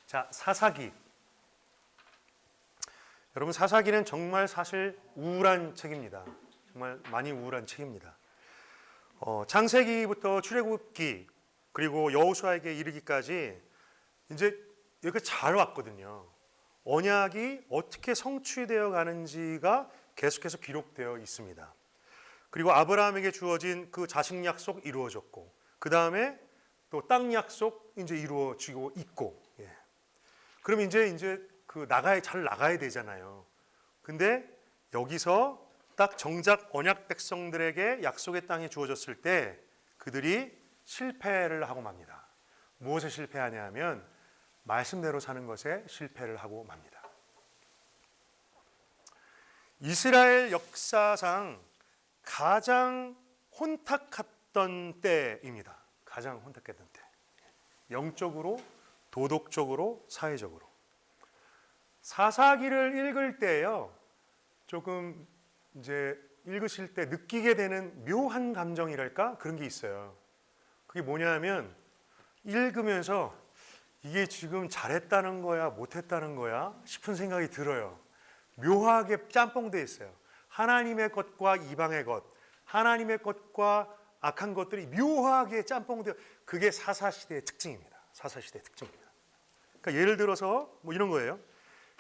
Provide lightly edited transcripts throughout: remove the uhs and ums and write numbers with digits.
자, 사사기. 여러분, 사사기는 정말 사실 우울한 책입니다. 정말 많이 우울한 책입니다. 창세기부터 출애굽기 그리고 여호수아에게 이르기까지 이제 이렇게 잘 왔거든요. 언약이 어떻게 성취되어 가는지가 계속해서 기록되어 있습니다. 그리고 아브라함에게 주어진 그 자식 약속 이루어졌고, 그 다음에 또 땅 약속 이제 이루어지고 있고, 예. 그럼 이제 그 잘 나가야 되잖아요. 근데 여기서 딱 정작 언약 백성들에게 약속의 땅이 주어졌을 때 그들이 실패를 하고 맙니다. 무엇에 실패하냐 하면 말씀대로 사는 것에 실패를 하고 맙니다. 이스라엘 역사상 가장 혼탁했던 때입니다. 가장 혼탁했던 때. 영적으로, 도덕적으로, 사회적으로. 사사기를 읽을 때요, 조금 이제 읽으실 때 느끼게 되는 묘한 감정이랄까? 그런 게 있어요. 그게 뭐냐면 읽으면서 이게 지금 잘했다는 거야, 못했다는 거야 싶은 생각이 들어요. 묘하게 짬뽕되어 있어요. 하나님의 것과 이방의 것, 하나님의 것과 악한 것들이 묘하게 짬뽕되어, 그게 사사시대의 특징입니다. 사사시대의 특징입니다. 그러니까 예를 들어서 뭐 이런 거예요.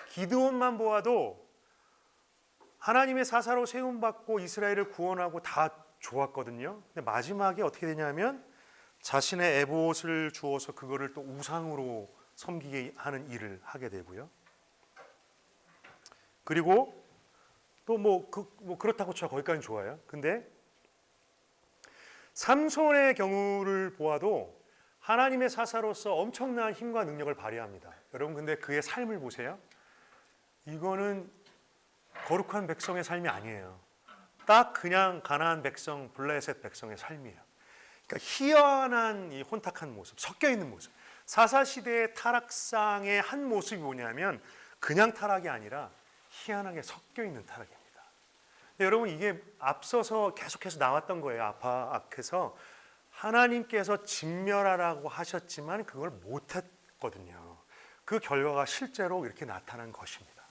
기드온만 보아도 하나님의 사사로 세움받고 이스라엘을 구원하고 다 좋았거든요. 근데 마지막에 어떻게 되냐면 자신의 에봇을 주어서 그거를 또 우상으로 섬기게 하는 일을 하게 되고요. 그리고 또 그렇다고 쳐 거기까지는 좋아요. 근데 삼손의 경우를 보아도 하나님의 사사로서 엄청난 힘과 능력을 발휘합니다. 여러분, 근데 그의 삶을 보세요. 이거는 거룩한 백성의 삶이 아니에요. 딱 그냥 가나안 백성, 블레셋 백성의 삶이에요. 그러니까 희한한 이 혼탁한 모습, 섞여 있는 모습. 사사시대의 타락상의 한 모습이 뭐냐면 그냥 타락이 아니라 희한하게 섞여 있는 타락입니다. 여러분, 이게 앞서서 계속해서 나왔던 거예요. 앞에서 하나님께서 진멸하라고 하셨지만 그걸 못했거든요. 그 결과가 실제로 이렇게 나타난 것입니다.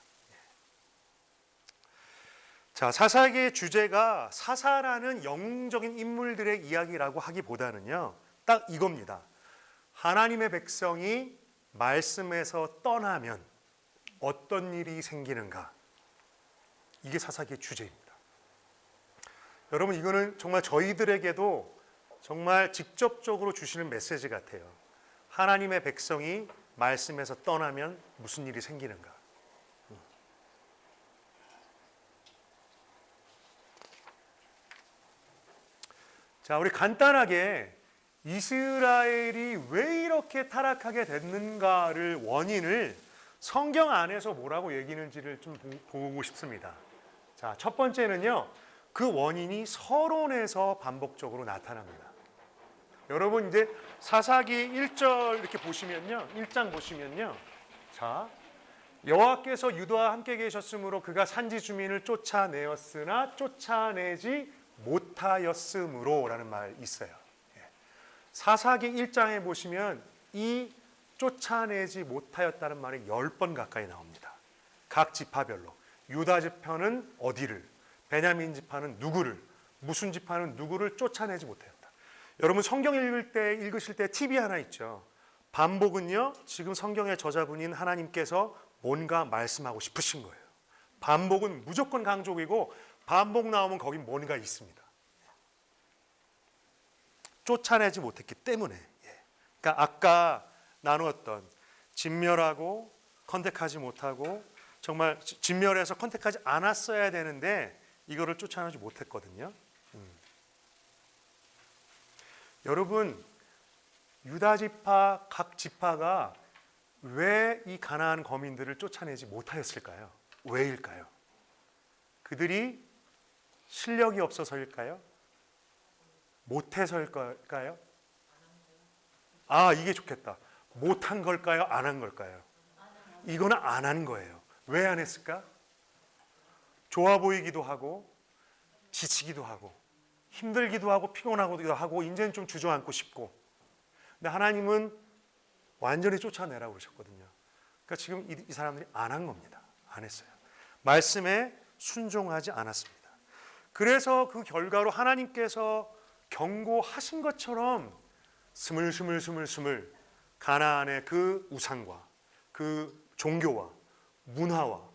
자, 사사기의 주제가 사사라는 영웅적인 인물들의 이야기라고 하기보다는요, 딱 이겁니다. 하나님의 백성이 말씀에서 떠나면 어떤 일이 생기는가? 이게 사사기의 주제입니다. 여러분, 이거는 정말 저희들에게도 정말 직접적으로 주시는 메시지 같아요. 하나님의 백성이 말씀에서 떠나면 무슨 일이 생기는가? 자, 우리 간단하게 이스라엘이 왜 이렇게 타락하게 됐는가를 원인을 성경 안에서 뭐라고 얘기하는지를 좀 보고 싶습니다. 자, 첫 번째는요, 그 원인이 서론에서 반복적으로 나타납니다. 여러분, 이제 사사기 1절 이렇게 보시면요, 1장 보시면요, 자, 여호와께서 유다와 함께 계셨으므로 그가 산지 주민을 쫓아내었으나 쫓아내지 못하였으므로 라는 말 있어요. 사사기 1장에 보시면 이 쫓아내지 못하였다는 말이 10번 가까이 나옵니다. 각 지파별로. 유다 지파는 어디를, 베냐민 지파는 누구를, 무슨 지파는 누구를 쫓아내지 못하였다. 여러분, 성경 읽으실 때 팁이 하나 있죠. 반복은요, 지금 성경의 저자분인 하나님께서 뭔가 말씀하고 싶으신 거예요. 반복은 무조건 강조이고 반복 나오면 거긴 뭔가 있습니다. 쫓아내지 못했기 때문에. 그러니까 아까 나누었던 진멸하고 컨택하지 못하고, 정말 진멸해서 컨택하지 않았어야 되는데 이거를 쫓아내지 못했거든요. 여러분, 유다 지파 각 지파가 왜 이 가나안 거민들을 쫓아내지 못하였을까요? 왜일까요? 그들이 실력이 없어서일까요? 못해서일까요? 아, 이게 좋겠다. 못한 걸까요? 안 한 걸까요? 이거는 안 한 거예요. 왜 안 했을까? 좋아 보이기도 하고 지치기도 하고 힘들기도 하고 피곤하기도 하고 이제는 좀 주저앉고 싶고. 근데 하나님은 완전히 쫓아내라고 그러셨거든요. 그러니까 지금 이 사람들이 안 한 겁니다. 안 했어요. 말씀에 순종하지 않았습니다. 그래서 그 결과로 하나님께서 경고하신 것처럼 스물스물 가나안의 그 우상과 그 종교와 문화와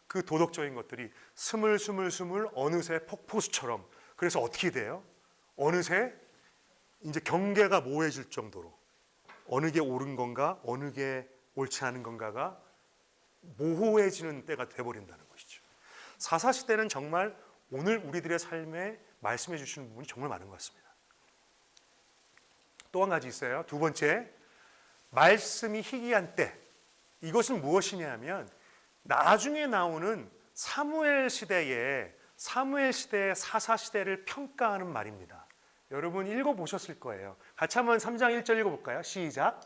그 도덕적인 것들이 스물스물 어느새 폭포수처럼, 그래서 어떻게 돼요? 어느새 이제 경계가 모호해질 정도로 어느 게 옳은 건가 어느 게 옳지 않은 건가가 모호해지는 때가 돼버린다는 것이죠. 사사시대는 정말 오늘 우리들의 삶에 말씀해 주시는 부분이 정말 많은 것 같습니다. 또 한 가지 있어요. 두 번째, 말씀이 희귀한 때. 이것은 무엇이냐 하면 나중에 나오는 사무엘 시대의 사사시대를 평가하는 말입니다. 여러분 읽어보셨을 거예요. 같이 한번 3장 1절 읽어볼까요? 시작.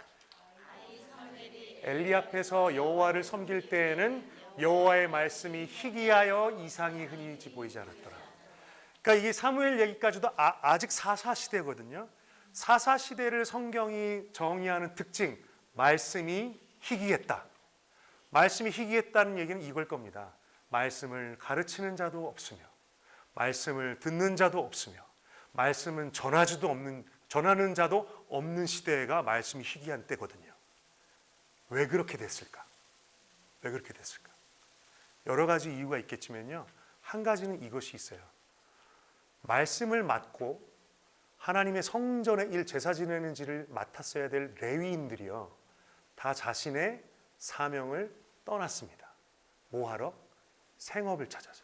엘리 앞에서 여호와를 섬길 때에는 여호와의 말씀이 희귀하여 이상이 흔히 보이지 않았더라. 그러니까 이게 사무엘 얘기까지도 아직 사사시대거든요. 사사시대를 성경이 정의하는 특징, 말씀이 희귀했다. 말씀이 희귀했다는 얘기는 이걸 겁니다. 말씀을 가르치는 자도 없으며 말씀을 듣는 자도 없으며 말씀은 전하는 자도 없는 시대가 말씀이 희귀한 때거든요. 왜 그렇게 됐을까? 왜 그렇게 됐을까? 여러 가지 이유가 있겠지만요. 한 가지는 이것이 있어요. 말씀을 맡고 하나님의 성전의 일, 제사 지내는 일을 맡았어야 될 레위인들이요, 다 자신의 사명을 떠났습니다. 뭐 하러? 생업을 찾아서.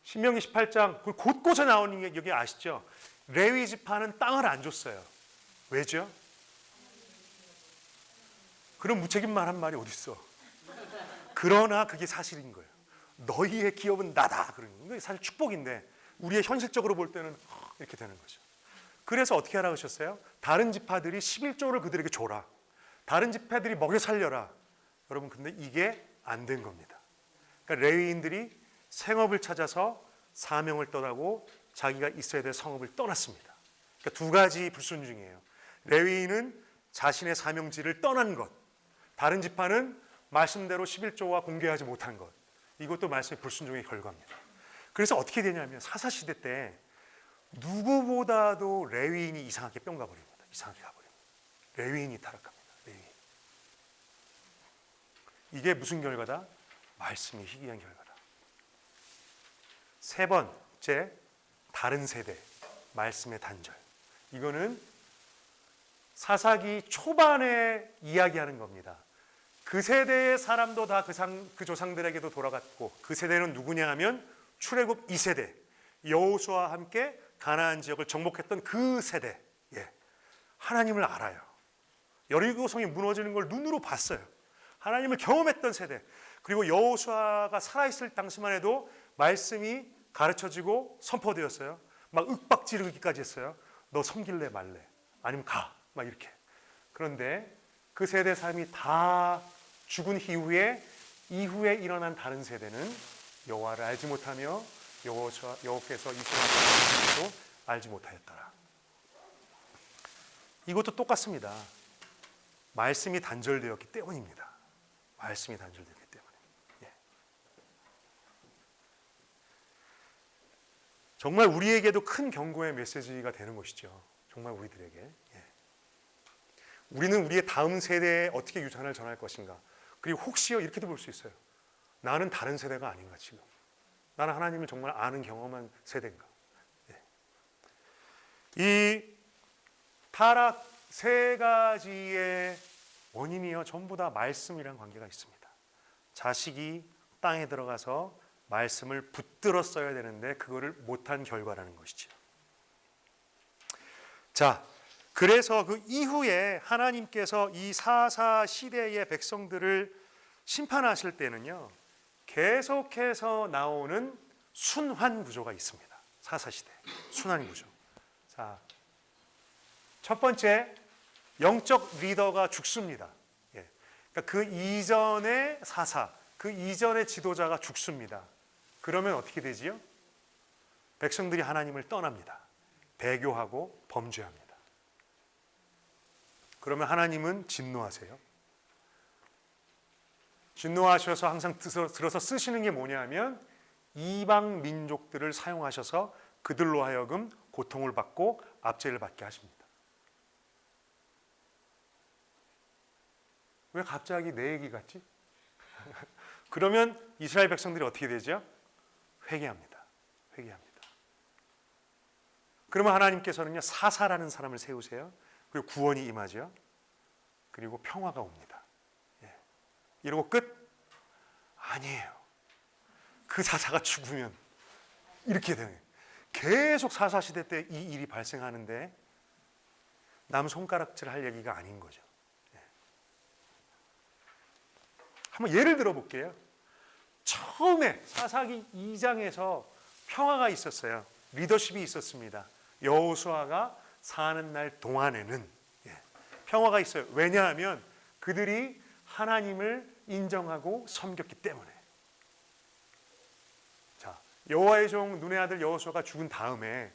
신명기 18장 곳곳에 나오는 게 여기 아시죠? 레위 지파는 땅을 안 줬어요. 왜죠? 그런 무책임 말한 말이 어디 있어? 그러나 그게 사실인 거예요. 너희의 기업은 나다. 그러는 게 사실 축복인데 우리의 현실적으로 볼 때는 이렇게 되는 거죠. 그래서 어떻게 하라고 하셨어요? 다른 지파들이 11조를 그들에게 줘라. 다른 지파들이 먹여 살려라. 여러분, 근데 이게 안 된 겁니다. 그러니까 레위인들이 생업을 찾아서 사명을 떠나고 자기가 있어야 될 성업을 떠났습니다. 그러니까 두 가지 불순종이에요. 레위인은 자신의 사명지를 떠난 것, 다른 지파는 말씀대로 11조와 공개하지 못한 것. 이것도 말씀의 불순종의 결과입니다. 그래서 어떻게 되냐면 사사시대 때 누구보다도 레위인이 이상하게 뿅 가버립니다. 이상하게 가버립니다. 레위인이 타락합니다. 레위인. 이게 무슨 결과다? 말씀이 희귀한 결과다. 세 번째, 다른 세대, 말씀의 단절. 이거는 사사기 초반에 이야기하는 겁니다. 그 세대의 사람도 다 그 조상들에게도 돌아갔고, 그 세대는 누구냐 하면 출애굽 2세대, 여호수아와 함께 가나안 지역을 정복했던 그 세대. 예. 하나님을 알아요. 여리고성이 무너지는 걸 눈으로 봤어요. 하나님을 경험했던 세대. 그리고 여호수아가 살아있을 당시만 해도 말씀이 가르쳐지고 선포되었어요. 막 윽박 지르기까지 했어요. 너 섬길래 말래? 아니면 가? 막 이렇게. 그런데 그 세대 삶이 다 죽은 이후에 일어난 다른 세대는 여호와를 알지 못하며 여호께서 이스라엘을 알지 못하였더라. 이것도 똑같습니다. 말씀이 단절되었기 때문입니다. 말씀이 단절되었기 때문에. 예. 정말 우리에게도 큰 경고의 메시지가 되는 것이죠. 정말 우리들에게. 예. 우리는 우리의 다음 세대에 어떻게 유산을 전할 것인가. 그리고 혹시요 이렇게도 볼 수 있어요. 나는 다른 세대가 아닌가 지금. 나는 하나님을 정말 아는 경험한 세대인가. 예. 이 타락 세 가지의 원인이요 전부 다 말씀이란 관계가 있습니다. 자식이 땅에 들어가서 말씀을 붙들어 써야 되는데 그거를 못한 결과라는 것이죠. 자, 그래서 그 이후에 하나님께서 이 사사 시대의 백성들을 심판하실 때는요, 계속해서 나오는 순환 구조가 있습니다. 사사 시대 순환 구조. 자, 첫 번째, 영적 리더가 죽습니다. 예. 그러니까 그 이전의 사사, 그 이전의 지도자가 죽습니다. 그러면 어떻게 되지요? 백성들이 하나님을 떠납니다. 배교하고 범죄합니다. 그러면 하나님은 진노하세요. 진노하셔서 항상 들어서 쓰시는 게 뭐냐면 이방 민족들을 사용하셔서 그들로 하여금 고통을 받고 압제를 받게 하십니다. 왜 갑자기 내 얘기 같지? 그러면 이스라엘 백성들이 어떻게 되죠? 회개합니다. 회개합니다. 그러면 하나님께서는요, 사사라는 사람을 세우세요. 그리고 구원이 임하죠. 그리고 평화가 옵니다. 예. 이러고 끝? 아니에요. 그 사사가 죽으면 이렇게 되는 거예요. 계속 사사시대 때 이 일이 발생하는데 남 손가락질 할 얘기가 아닌 거죠. 예. 한번 예를 들어 볼게요. 처음에 사사기 2장에서 평화가 있었어요. 리더십이 있었습니다. 여호수아가 사는 날 동안에는 평화가 있어요. 왜냐하면 그들이 하나님을 인정하고 섬겼기 때문에. 자, 여호와의 종 눈의 아들 여호수아가 죽은 다음에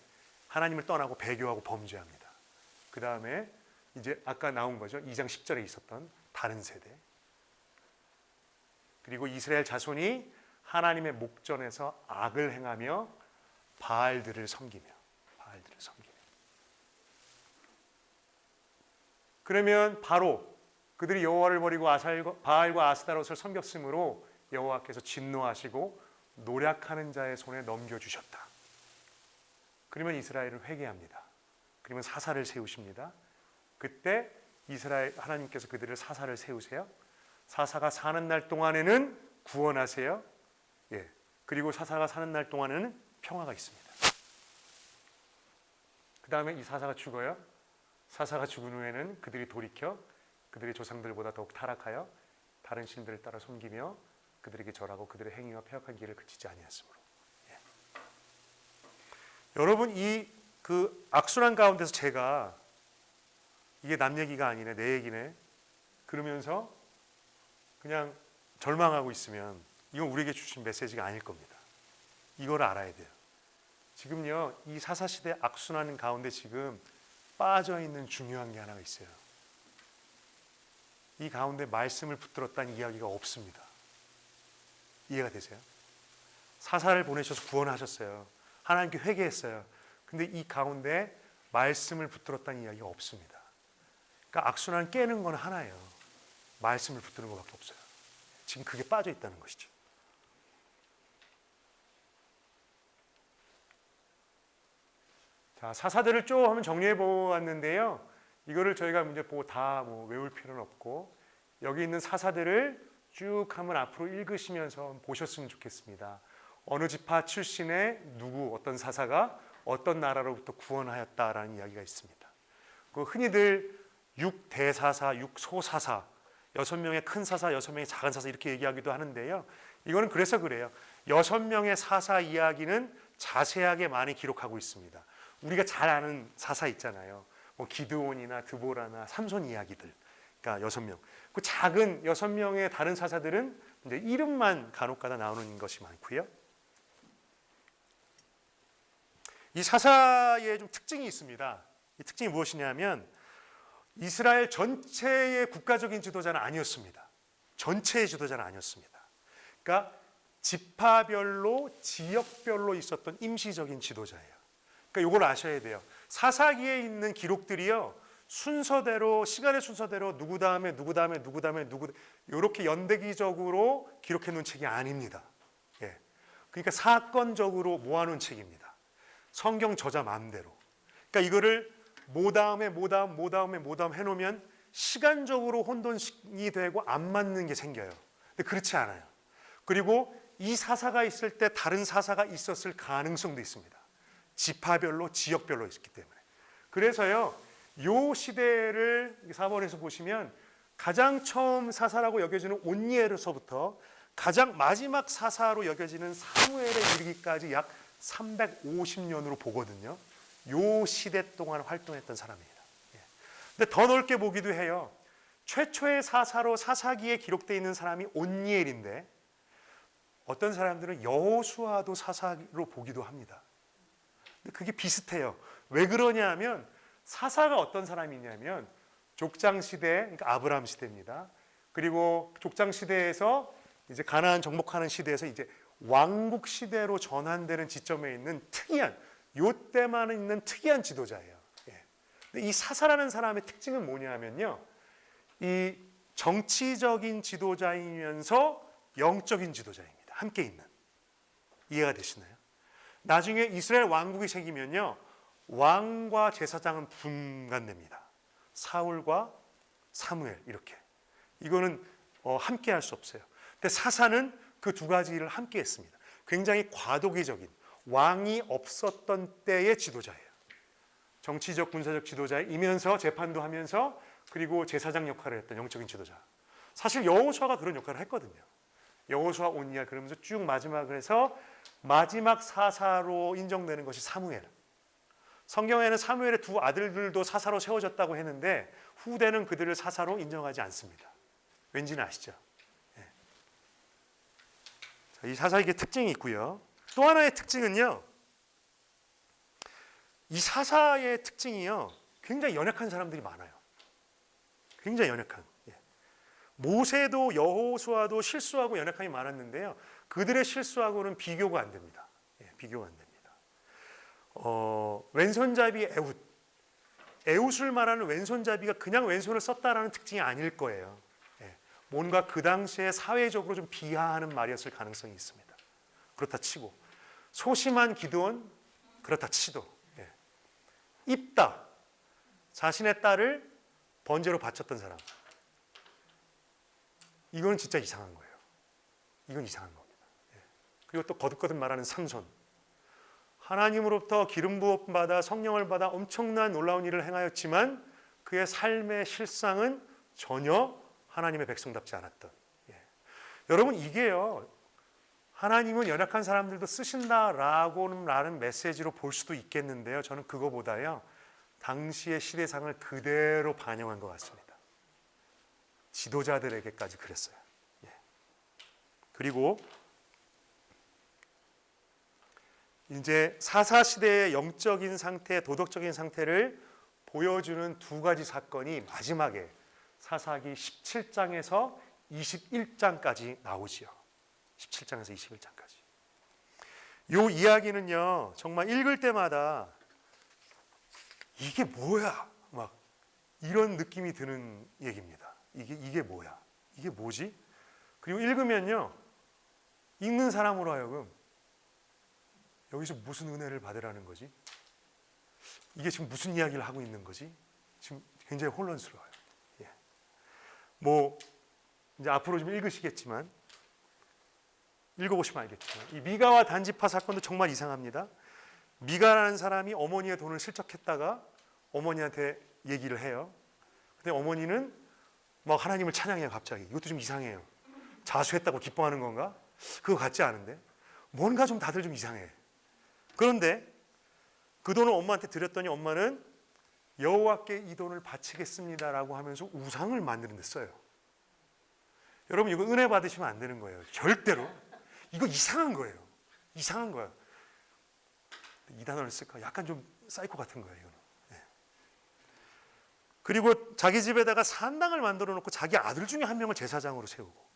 하나님을 떠나고 배교하고 범죄합니다. 그 다음에 이제 아까 나온 거죠. 2장 10절에 있었던 다른 세대. 그리고 이스라엘 자손이 하나님의 목전에서 악을 행하며 바알들을 섬기며. 그러면 바로 그들이 여호와를 버리고 바알과 아스타롯을 섬겼으므로 여호와께서 진노하시고 노략하는 자의 손에 넘겨주셨다. 그러면 이스라엘은 회개합니다. 그러면 사사를 세우십니다. 그때 하나님께서 그들을 사사를 세우세요. 사사가 사는 날 동안에는 구원하세요. 예. 그리고 사사가 사는 날 동안에는 평화가 있습니다. 그 다음에 이 사사가 죽어요. 사사가 죽은 후에는 그들이 돌이켜 그들의 조상들보다 더욱 타락하여 다른 신들을 따라 섬기며 그들에게 절하고 그들의 행위와 폐역한 길을 그치지 아니하였으므로. 예. 여러분, 이 그 악순환 가운데서 제가 이게 남 얘기가 아니네, 내 얘기네 그러면서 그냥 절망하고 있으면 이건 우리에게 주신 메시지가 아닐 겁니다. 이걸 알아야 돼요. 지금요, 이 사사시대 악순환 가운데 지금 빠져있는 중요한 게 하나가 있어요. 이 가운데 말씀을 붙들었다는 이야기가 없습니다. 이해가 되세요? 사사를 보내셔서 구원하셨어요. 하나님께 회개했어요. 근데 이 가운데 말씀을 붙들었다는 이야기가 없습니다. 그러니까 악순환을 깨는 건 하나예요. 말씀을 붙드는 것밖에 없어요. 지금 그게 빠져있다는 것이죠. 자, 사사들을 쭉 한번 정리해 보았는데요. 이거를 저희가 문제 보고 다 외울 필요는 없고 여기 있는 사사들을 쭉 한번 앞으로 읽으시면서 보셨으면 좋겠습니다. 어느 지파 출신의 어떤 사사가 어떤 나라로부터 구원하였다라는 이야기가 있습니다. 그 흔히들 6대사사, 6소사사, 6명의 큰 사사, 6명의 작은 사사 이렇게 얘기하기도 하는데요. 이거는 그래서 그래요. 6명의 사사 이야기는 자세하게 많이 기록하고 있습니다. 우리가 잘 아는 사사 있잖아요. 기드온이나 드보라나 삼손 이야기들. 그러니까 6명. 그 작은 6명의 다른 사사들은 이제 이름만 간혹가다 나오는 것이 많고요. 이 사사의 좀 특징이 있습니다. 이 특징이 무엇이냐면 이스라엘 전체의 국가적인 지도자는 아니었습니다. 전체의 지도자는 아니었습니다. 그러니까 지파별로 지역별로 있었던 임시적인 지도자예요. 그러니까 이걸 아셔야 돼요. 사사기에 있는 기록들이요, 순서대로 시간의 순서대로 누구 다음에 누구 다음에 누구 다음에 누구 이렇게 연대기적으로 기록해 놓은 책이 아닙니다. 예. 그러니까 사건적으로 모아놓은 책입니다. 성경 저자 마음대로. 그러니까 이거를 모 다음에 해놓으면 시간적으로 혼돈이 되고 안 맞는 게 생겨요. 근데 그렇지 않아요. 그리고 이 사사가 있을 때 다른 사사가 있었을 가능성도 있습니다. 지파별로 지역별로 있기 때문에. 그래서요, 요 시대를 4번에서 보시면 가장 처음 사사라고 여겨지는 온니엘에서부터 가장 마지막 사사로 여겨지는 사무엘에 이르기까지 약 350년으로 보거든요. 요 시대 동안 활동했던 사람입니다. 근데 더 넓게 보기도 해요. 최초의 사사로 사사기에 기록되어 있는 사람이 온니엘인데 어떤 사람들은 여호수아도 사사로 보기도 합니다. 근데 그게 비슷해요. 왜 그러냐 하면 사사가 어떤 사람이냐면 족장 시대, 그러니까 아브라함 시대입니다. 그리고 족장 시대에서 이제 가나안 정복하는 시대에서 이제 왕국 시대로 전환되는 지점에 있는 특이한, 요때만 있는 특이한 지도자예요. 예. 근데 이 사사라는 사람의 특징은 뭐냐면요, 이 정치적인 지도자이면서 영적인 지도자입니다. 함께 있는. 이해가 되시나요? 나중에 이스라엘 왕국이 생기면요, 왕과 제사장은 분간됩니다. 사울과 사무엘 이렇게. 이거는 함께 할 수 없어요. 근데 사사는 그 두 가지를 함께 했습니다. 굉장히 과도기적인, 왕이 없었던 때의 지도자예요. 정치적 군사적 지도자이면서 재판도 하면서, 그리고 제사장 역할을 했던 영적인 지도자. 사실 여호수아가 그런 역할을 했거든요. 여호수아 온니아 그러면서 쭉 마지막을 해서 마지막 사사로 인정되는 것이 사무엘. 성경에는 사무엘의 두 아들들도 사사로 세워졌다고 했는데 후대는 그들을 사사로 인정하지 않습니다. 왠지는 아시죠? 예. 자, 이 사사에게 특징이 있고요. 또 하나의 특징은요, 이 사사의 특징이요, 굉장히 연약한 사람들이 많아요. 굉장히 연약한. 예. 모세도 여호수아도 실수하고 연약함이 많았는데요, 그들의 실수하고는 비교가 안 됩니다. 예, 비교가 안 됩니다. 왼손잡이 에훗을 말하는 왼손잡이가 그냥 왼손을 썼다라는 특징이 아닐 거예요. 예, 뭔가 그 당시에 사회적으로 좀 비하하는 말이었을 가능성이 있습니다. 그렇다 치고 소심한 기드온, 그렇다 치도, 예. 입다, 자신의 딸을 번제로 바쳤던 사람, 이거는 진짜 이상한 거예요. 이건 이상한 겁니다. 예. 그리고 또 거듭거듭 말하는 삼손, 하나님으로부터 기름 부음 받아 성령을 받아 엄청난 놀라운 일을 행하였지만 그의 삶의 실상은 전혀 하나님의 백성답지 않았던. 예. 여러분, 이게요, 하나님은 연약한 사람들도 쓰신다라는 메시지로 볼 수도 있겠는데요, 저는 그거보다요, 당시의 시대상을 그대로 반영한 것 같습니다. 지도자들에게까지 그랬어요. 예. 그리고 이제 사사 시대의 영적인 상태, 도덕적인 상태를 보여주는 두 가지 사건이 마지막에 사사기 17장에서 21장까지 나오지요. 17장에서 21장까지. 이 이야기는요, 정말 읽을 때마다 이게 뭐야? 막 이런 느낌이 드는 얘기입니다. 이게 뭐야? 이게 뭐지? 그리고 읽으면요, 읽는 사람으로 하여금 여기서 무슨 은혜를 받으라는 거지? 이게 지금 무슨 이야기를 하고 있는 거지? 지금 굉장히 혼란스러워요. 예. 뭐 이제 앞으로 좀 읽으시겠지만, 읽어보시면 알겠지만, 이 미가와 단지파 사건도 정말 이상합니다. 미가라는 사람이 어머니의 돈을 실적했다가 어머니한테 얘기를 해요. 근데 어머니는 막 하나님을 찬양해요. 갑자기. 이것도 좀 이상해요. 자수했다고 기뻐하는 건가? 그거 같지 않은데 뭔가 좀 다들 좀 이상해. 그런데 그 돈을 엄마한테 드렸더니 엄마는 여호와께 이 돈을 바치겠습니다라고 하면서 우상을 만드는 데 써요. 여러분, 이거 은혜 받으시면 안 되는 거예요. 절대로. 이거 이상한 거예요. 이상한 거야. 이 단어를 쓸까? 약간 좀 사이코 같은 거예요. 이거는. 네. 그리고 자기 집에다가 산당을 만들어 놓고 자기 아들 중에 한 명을 제사장으로 세우고,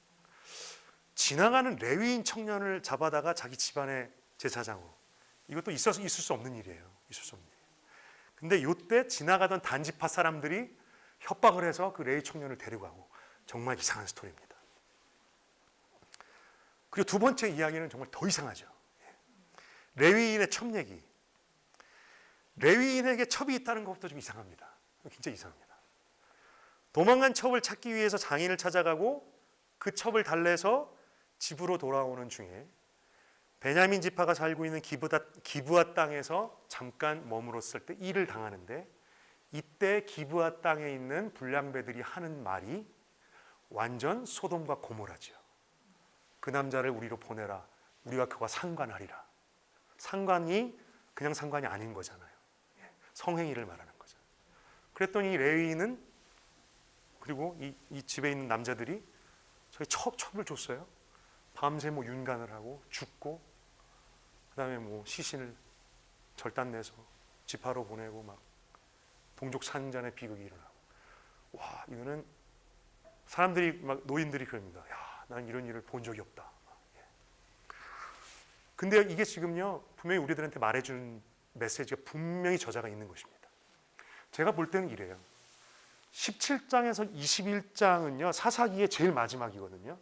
지나가는 레위인 청년을 잡아다가 자기 집안의 제사장으로. 이것도 있을 수 없는 일이에요. 있을 수 없는 일이에요. 근데 이때 지나가던 단지파 사람들이 협박을 해서 그 레위 청년을 데려가고, 정말 이상한 스토리입니다. 그리고 두 번째 이야기는 정말 더 이상하죠. 레위인의 첩 얘기. 레위인에게 첩이 있다는 것부터 좀 이상합니다. 굉장히 이상합니다. 도망간 첩을 찾기 위해서 장인을 찾아가고 그 첩을 달래서 집으로 돌아오는 중에 베냐민 지파가 살고 있는 기브아 땅에서 잠깐 머물었을 때 일을 당하는데, 이때 기브아 땅에 있는 불량배들이 하는 말이 완전 소돔과 고모라죠. 그 남자를 우리로 보내라. 우리가 그와 상관하리라. 상관이 그냥 상관이 아닌 거잖아요. 성행위를 말하는 거잖아요. 그랬더니 레위인은, 그리고 이 집에 있는 남자들이 저희 첩을 줬어요. 밤새 뭐 윤간을 하고 죽고, 그다음에 뭐 시신을 절단내서 지파로 보내고, 막 동족 산전의 비극이 일어나고. 와, 이거는 사람들이 막 노인들이 그럽니다. 야, 난 이런 일을 본 적이 없다. 예. 근데 이게 지금요 분명히 우리들한테 말해주는 메시지가 분명히 저자가 있는 것입니다. 제가 볼 때는 이래요. 17장에서 21장은요 사사기의 제일 마지막이거든요.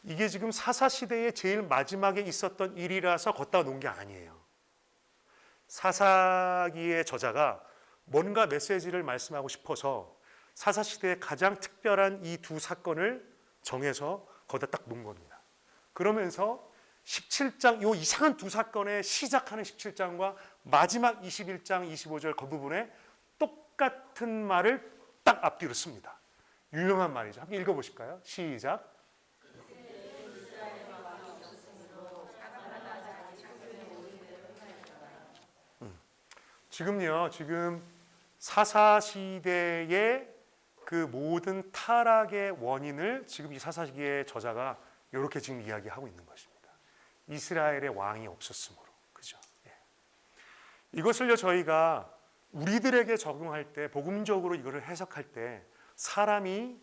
이게 지금 사사시대의 제일 마지막에 있었던 일이라서 걷다가 놓은 게 아니에요. 사사기의 저자가 뭔가 메시지를 말씀하고 싶어서 사사시대의 가장 특별한 이 두 사건을 정해서 거기다 딱 놓은 겁니다. 그러면서 17장 요 이상한 두 사건에 시작하는 17장과 마지막 21장 25절 그 부분에 똑같은 말을 딱 앞뒤로 씁니다. 유명한 말이죠. 함께 읽어보실까요? 시작. 지금 사사시대의 그 모든 타락의 원인을 지금 이 사사기의 저자가 이렇게 지금 이야기하고 있는 것입니다. 이스라엘의 왕이 없었으므로. 그죠? 예. 이것을요 저희가 우리들에게 적용할 때 복음적으로 이거를 해석할 때 사람이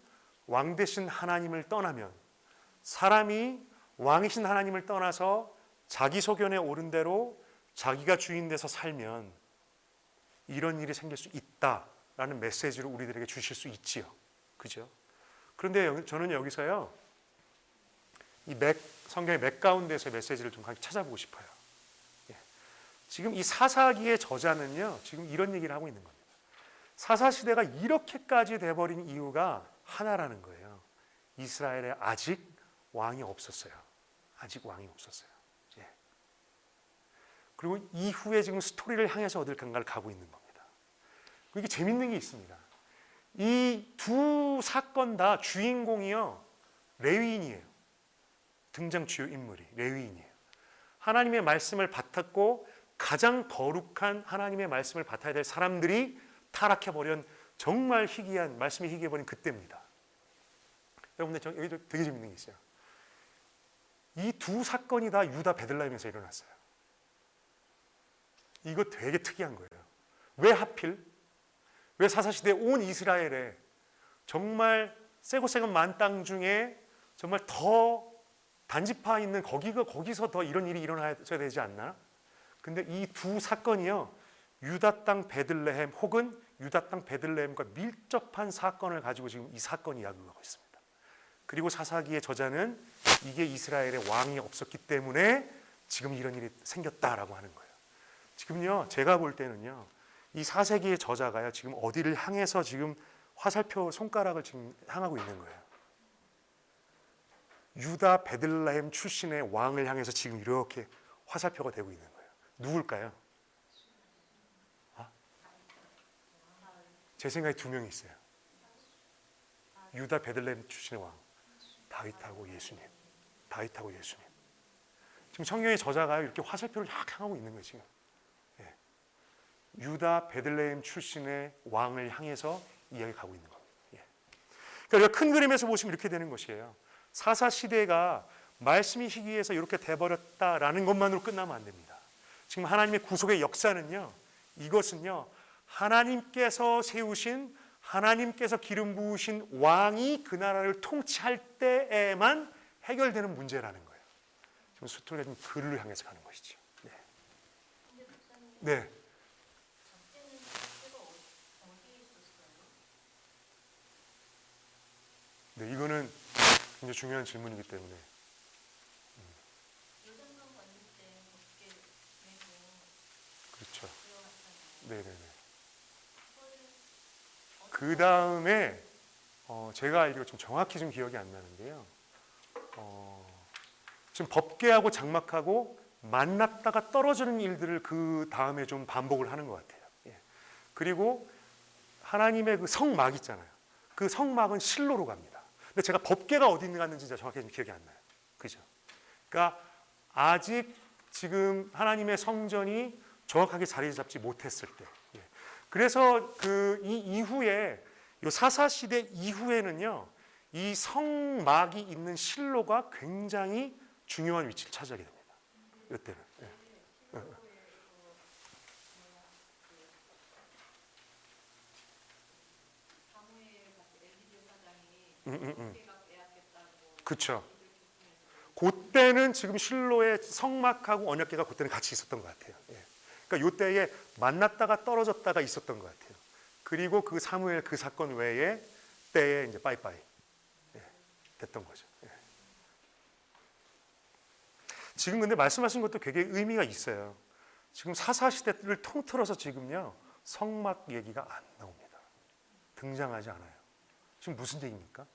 왕 대신 하나님을 떠나면 사람이 왕이신 하나님을 떠나서 자기 소견에 옳은 대로 자기가 주인 돼서 살면 이런 일이 생길 수 있다라는 메시지를 우리들에게 주실 수 있지요. 그죠? 그런데 저는 여기서요 이 성경의 맥 가운데서 메시지를 좀 찾아보고 싶어요. 예. 지금 이 사사기의 저자는요 지금 이런 얘기를 하고 있는 겁니다. 사사시대가 이렇게까지 돼버린 이유가 하나라는 거예요. 이스라엘에 아직 왕이 없었어요. 아직 왕이 없었어요. 예. 그리고 이후에 지금 스토리를 향해서 어딜간가를 가고 있는 겁니다. 이게 재밌는 게 있습니다. 이 두 사건 다 주인공이요 레위인이에요. 등장 주요 인물이 레위인이에요. 하나님의 말씀을 받았고 가장 거룩한 하나님의 말씀을 받아야 될 사람들이 타락해버린 정말 희귀한 말씀이 희귀해버린 그때입니다. 여러분들 여기 되게 재밌는 게 있어요. 이 두 사건이 다 유다 베들레헴에서 일어났어요. 이거 되게 특이한 거예요. 왜 하필? 왜 사사시대 온 이스라엘에 정말 새고새건 만 땅 중에 정말 더 단지파 있는 거기서 더 이런 일이 일어나야 되지 않나? 근데 이 두 사건이요 유다 땅 베들레헴 혹은 유다 땅 베들레헴과 밀접한 사건을 가지고 지금 이 사건이 이야기하고 있습니다. 그리고 사사기의 저자는 이게 이스라엘에 왕이 없었기 때문에 지금 이런 일이 생겼다라고 하는 거예요. 지금요 제가 볼 때는요 이 사사기의 저자가요 지금 어디를 향해서 지금 화살표 손가락을 지금 향하고 있는 거예요. 유다 베들레헴 출신의 왕을 향해서 지금 이렇게 화살표가 되고 있는 거예요. 누굴까요? 제 생각에 두 명이 있어요. 유다 베들레헴 출신의 왕 다윗하고 예수님. 다윗하고 예수님. 지금 성경의 저자가 이렇게 화살표를 향하고 있는 거예요. 지금. 예. 유다 베들레헴 출신의 왕을 향해서 이야기 가고 있는 겁니다. 예. 그러니까 큰 그림에서 보시면 이렇게 되는 것이에요. 사사 시대가 말씀이 희귀해서 이렇게 돼버렸다라는 것만으로 끝나면 안 됩니다. 지금 하나님의 구속의 역사는요, 이것은요, 하나님께서 세우신, 하나님께서 기름 부으신 왕이 그 나라를 통치할 때에만 해결되는 문제라는 거예요. 지금 스토리가 좀 그를 향해서 가는 것이죠. 네. 네. 네, 이거는 굉장히 중요한 질문이기 때문에. 그렇죠. 네네네. 그 다음에 제가 이거 좀 정확히 좀 기억이 안 나는데요. 지금 법궤하고 장막하고 만났다가 떨어지는 일들을 그 다음에 좀 반복을 하는 것 같아요. 예. 그리고 하나님의 그 성막 있잖아요. 그 성막은 실로로 갑니다. 근데 제가 법궤가 어디 갔는지 정확히 좀 기억이 안 나요. 그죠? 그러니까 아직 지금 하나님의 성전이 정확하게 자리 잡지 못했을 때. 예. 그래서 이 이후에 이 사사 시대 이후에는요, 이 성막이 있는 실로가 굉장히 중요한 위치를 차지하게 됩니다. 이때는. 예. 그렇죠. 그때는 지금 실로의 성막하고 언약궤가 그때는 같이 있었던 것 같아요. 예. 그러니까 이때에 만났다가 떨어졌다가 있었던 것 같아요. 그리고 그 사무엘 그 사건 외에 때에 이제 빠이빠이 됐던 거죠. 예. 지금 근데 말씀하신 것도 되게 의미가 있어요. 지금 사사시대를 통틀어서 지금요 성막 얘기가 안 나옵니다. 등장하지 않아요. 지금 무슨 얘기입니까?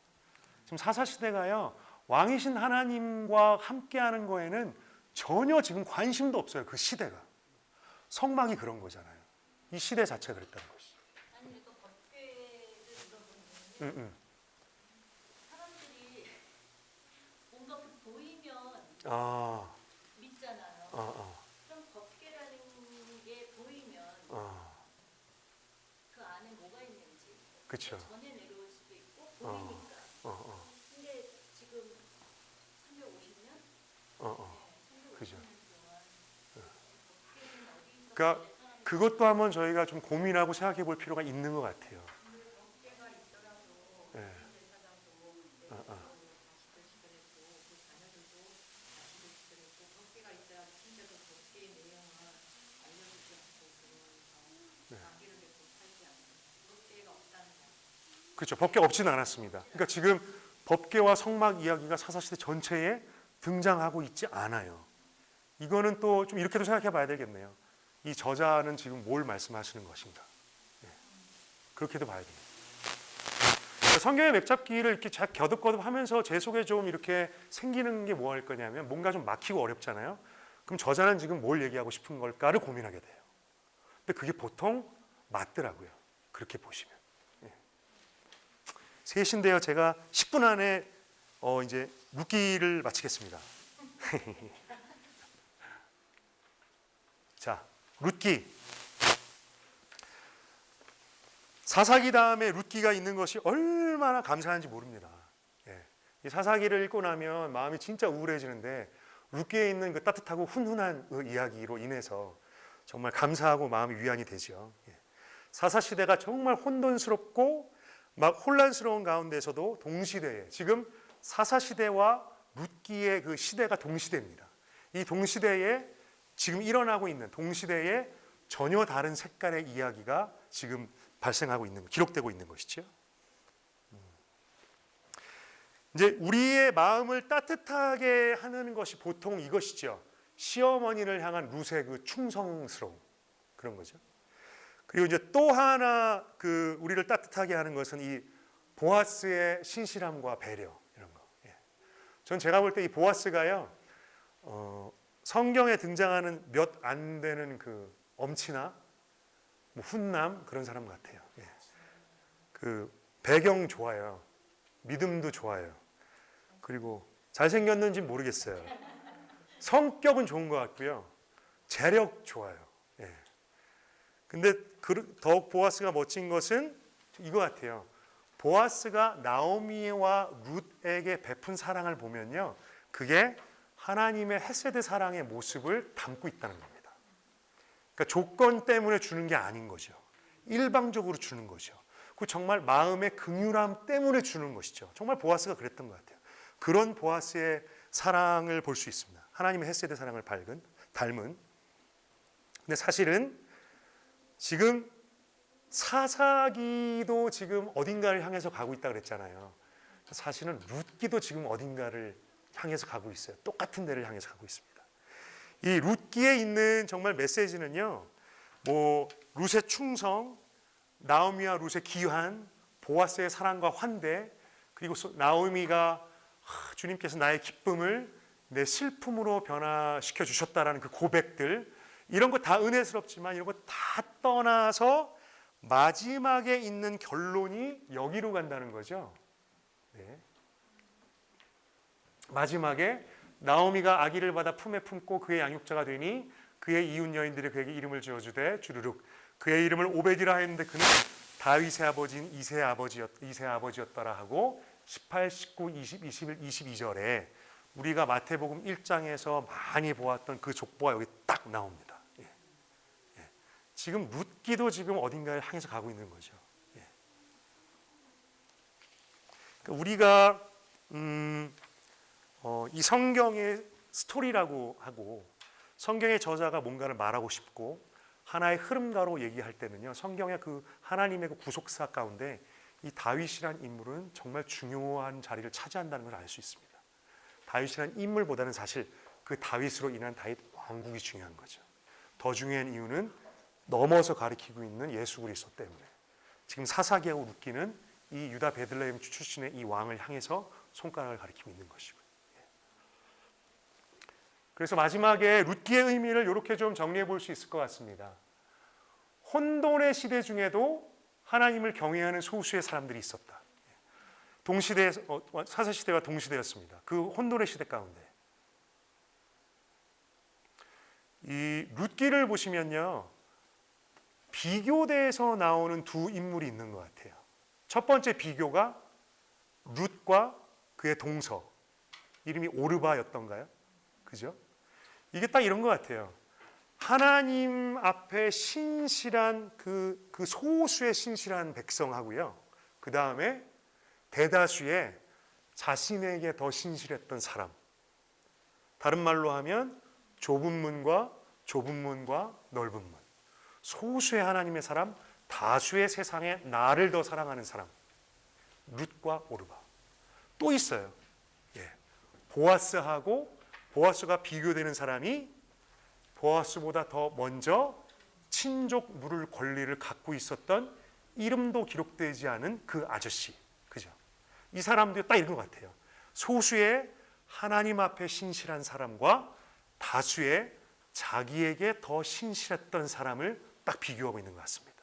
지금 사사시대가요 왕이신 하나님과 함께하는 거에는 전혀 지금 관심도 없어요. 그 시대가. 성막이 그런 거잖아요. 이 시대 자체가 그랬다는 것이죠. 아니 또 법궤를 물어보는 사람들이 뭔가 보이면 믿잖아요. 그럼 법궤라는 게 보이면 그 안에 뭐가 있는지 그렇죠. 전해 내려올 수도 있고 보이니까. 근데 지금 350년? 그죠. 법궤는 어디 있어? 그러니까 그것도 한번 저희가 좀 고민하고 생각해 볼 필요가 있는 것 같아요. 법궤가 있더라도 예. 제사장도 다시 그랬고 그 자녀들도 다시 그랬고 법궤가 있어야 진짜로 법궤의 내용을 알려주지 않고 그러면서 자기를 맺고 살지 않는 법궤가 없다는 거. 그렇죠. 법궤 없지는 않았습니다. 그러니까 지금 법궤와 성막 이야기가 사사시대 전체에 등장하고 있지 않아요. 이거는 또 좀 이렇게도 생각해 봐야 되겠네요. 이 저자는 지금 뭘 말씀하시는 것인가. 네. 그렇게도 봐야 됩니다. 성경의 맵잡기를 이렇게 겨듭거듭 하면서 제 속에 좀 이렇게 생기는 게 뭐 할 거냐면 뭔가 좀 막히고 어렵잖아요. 그럼 저자는 지금 뭘 얘기하고 싶은 걸까를 고민하게 돼요. 근데 그게 보통 맞더라고요. 그렇게 보시면. 네. 셋인데요. 제가 10분 안에 이제 룻기를 마치겠습니다. 자, 룻기. 사사기 다음에 룻기가 있는 것이 얼마나 감사한지 모릅니다. 예. 이 사사기를 읽고 나면 마음이 진짜 우울해지는데 룻기에 있는 그 따뜻하고 훈훈한 그 이야기로 인해서 정말 감사하고 마음이 위안이 되죠. 예. 사사 시대가 정말 혼돈스럽고 막 혼란스러운 가운데서도 동시대에 지금 사사 시대와 룻기의 그 시대가 동시대입니다. 이 동시대에 지금 일어나고 있는 동시대에 전혀 다른 색깔의 이야기가 지금 발생하고 있는, 기록되고 있는 것이죠. 이제 우리의 마음을 따뜻하게 하는 것이 보통 이것이죠. 시어머니를 향한 룻의 그 충성스러움 그런 거죠. 그리고 이제 또 하나 그 우리를 따뜻하게 하는 것은 이 보아스의 신실함과 배려 이런 거. 예. 전 제가 볼 때 이 보아스가요. 성경에 등장하는 몇 안 되는 그 엄치나 뭐 훈남 그런 사람 같아요. 예. 그 배경 좋아요. 믿음도 좋아요. 그리고 잘생겼는지 모르겠어요. 성격은 좋은 것 같고요. 재력 좋아요. 예. 근데 더욱 보아스가 멋진 것은 이거 같아요. 보아스가 나오미와 룻에게 베푼 사랑을 보면요. 그게 하나님의 헤세드 사랑의 모습을 담고 있다는 겁니다. 그러니까 조건 때문에 주는 게 아닌 거죠. 일방적으로 주는 거죠. 그 정말 마음의 긍휼함 때문에 주는 것이죠. 정말 보아스가 그랬던 것 같아요. 그런 보아스의 사랑을 볼 수 있습니다. 하나님의 헤세드 사랑을 닮은. 근데 사실은 지금 사사기도 지금 어딘가를 향해서 가고 있다 그랬잖아요. 사실은 룻기도 지금 어딘가를 향해서 가고 있어요. 똑같은 데를 향해서 가고 있습니다. 이 룻기에 있는 정말 메시지는요. 뭐 룻의 충성, 나오미와 룻의 기환, 보아스의 사랑과 환대, 그리고 나오미가 주님께서 나의 기쁨을 내 슬픔으로 변화시켜 주셨다라는 그 고백들, 이런 거 다 은혜스럽지만 이런 거 다 떠나서 마지막에 있는 결론이 여기로 간다는 거죠. 네. 마지막에 나오미가 아기를 받아 품에 품고 그의 양육자가 되니 그의 이웃 여인들이 그에게 이름을 지어주되 주르륵 그의 이름을 오베디라 했는데 그는 다윗의 아버지인 이새의 아버지였더라 하고 18, 19, 20, 21, 22절에 우리가 마태복음 1장에서 많이 보았던 그 족보가 여기 딱 나옵니다. 예. 예. 지금 룻기도 지금 어딘가에 향해서 가고 있는 거죠. 예. 우리가 이 성경의 스토리라고 하고 성경의 저자가 뭔가를 말하고 싶고 하나의 흐름가로 얘기할 때는요, 성경의 그 하나님의 그 구속사 가운데 이 다윗이란 인물은 정말 중요한 자리를 차지한다는 걸 알 수 있습니다. 다윗이란 인물보다는 사실 그 다윗으로 인한 다윗 왕국이 중요한 거죠. 더 중요한 이유는 넘어서 가리키고 있는 예수 그리스도 때문에 지금 사사기하고 룻기는 이 유다 베들레헴 출신의 이 왕을 향해서 손가락을 가리키고 있는 것이고요. 그래서 마지막에 룻기의 의미를 이렇게 좀 정리해 볼 수 있을 것 같습니다. 혼돈의 시대 중에도 하나님을 경외하는 소수의 사람들이 있었다. 동시대 사사시대와 동시대였습니다. 그 혼돈의 시대 가운데 이 룻기를 보시면요, 비교대에서 나오는 두 인물이 있는 것 같아요. 첫 번째 비교가 룻과 그의 동서, 이름이 오르바였던가요? 그죠? 이게 딱 이런 것 같아요. 하나님 앞에 신실한 그 소수의 신실한 백성하고요, 그 다음에 대다수의 자신에게 더 신실했던 사람. 다른 말로 하면 좁은 문과 넓은 문. 소수의 하나님의 사람, 다수의 세상에 나를 더 사랑하는 사람. 룻과 오르바. 또 있어요. 보아스가 비교되는 사람이 보아스보다 더 먼저 친족 물을 권리를 갖고 있었던 이름도 기록되지 않은 그 아저씨. 그죠? 이 사람도 딱 이런 것 같아요. 소수의 하나님 앞에 신실한 사람과 다수의 자기에게 더 신실했던 사람을 딱 비교하고 있는 것 같습니다.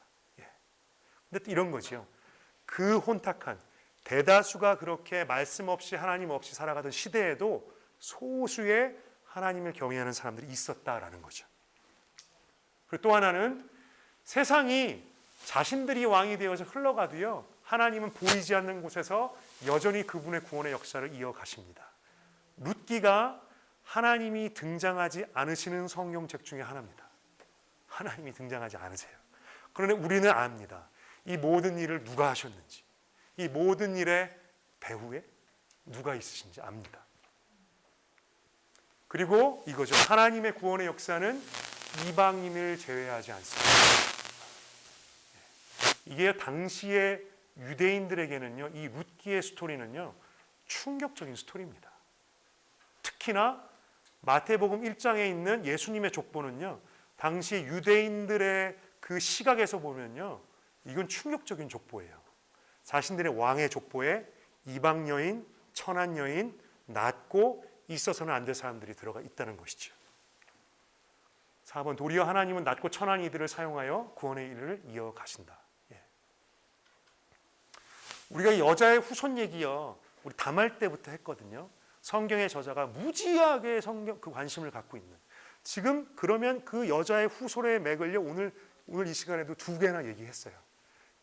근데 이런 거죠. 그 혼탁한 대다수가 그렇게 말씀 없이 하나님 없이 살아가던 시대에도 소수의 하나님을 경외하는 사람들이 있었다라는 거죠. 그리고 또 하나는 세상이 자신들이 왕이 되어서 흘러가도요, 하나님은 보이지 않는 곳에서 여전히 그분의 구원의 역사를 이어가십니다. 룻기가 하나님이 등장하지 않으시는 성경책 중에 하나입니다. 하나님이 등장하지 않으세요. 그런데 우리는 압니다. 이 모든 일을 누가 하셨는지, 이 모든 일의 배후에 누가 있으신지 압니다. 그리고 이거죠. 하나님의 구원의 역사는 이방인을 제외하지 않습니다. 이게 당시의 유대인들에게는요, 이 룻기의 스토리는요, 충격적인 스토리입니다. 특히나 마태복음 1장에 있는 예수님의 족보는요, 당시 유대인들의 그 시각에서 보면요, 이건 충격적인 족보예요. 자신들의 왕의 족보에 이방 여인, 천한 여인, 낮고 있어서는 안 될 사람들이 들어가 있다는 것이죠. 4번, 도리어 하나님은 낮고 천한 이들을 사용하여 구원의 일을 이어가신다. 우리가 여자의 후손 얘기요, 우리 담할 때부터 했거든요. 성경의 저자가 무지하게 성경 그 관심을 갖고 있는. 지금 그러면 그 여자의 후손의 맥을요, 오늘 이 시간에도 두 개나 얘기했어요.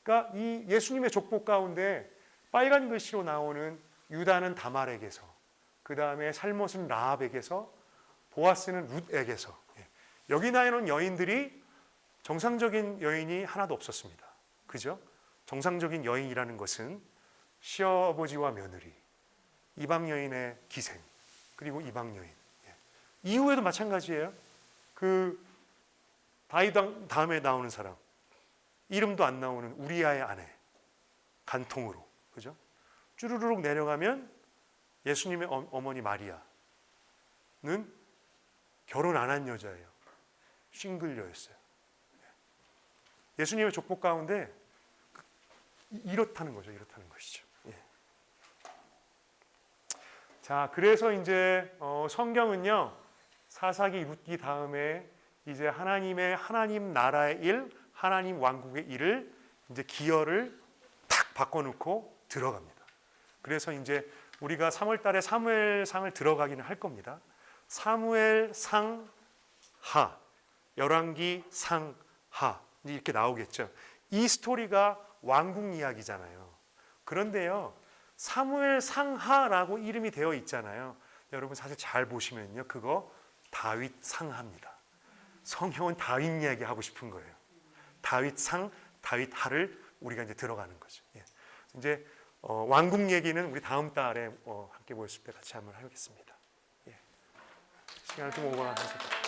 그러니까 이 예수님의 족보 가운데 빨간 글씨로 나오는 유다는 다말에게서, 그 다음에 살못은 라합에게서, 보아스는 룻에게서, 여기 나오는 여인들이 정상적인 여인이 하나도 없었습니다. 그죠? 정상적인 여인이라는 것은 시아버지와 며느리, 이방 여인의 기생, 그리고 이방 여인. 이후에도 마찬가지예요. 그 다윗 다음에 나오는 사람, 이름도 안 나오는 우리아의 아내, 간통으로, 그죠? 쭈르륵 내려가면 예수님의 어머니 마리아는 결혼 안 한 여자예요. 싱글녀였어요. 예수님의 족보 가운데 이렇다는 거죠. 이렇다는 것이죠. 자, 그래서 이제 성경은요, 사사기, 룻기 다음에 이제 하나님 나라의 일, 하나님 왕국의 일을 이제 기여를 탁 바꿔놓고 들어갑니다. 그래서 이제 우리가 3월달에 사무엘상을 들어가기는 할 겁니다. 사무엘상 하, 열왕기 상하 이렇게 나오겠죠. 이 스토리가 왕국 이야기잖아요. 그런데요, 사무엘 상하라고 이름이 되어 있잖아요. 여러분 사실 잘 보시면요, 그거 다윗 상하입니다. 성경은 다윗 이야기 하고 싶은 거예요. 다윗 상, 다윗 하를 우리가 이제 들어가는 거죠. 이제 왕국 얘기는 우리 다음 달에 함께 모였을 때 같이 한번 하겠습니다. 예. 시간을 좀 오버해서.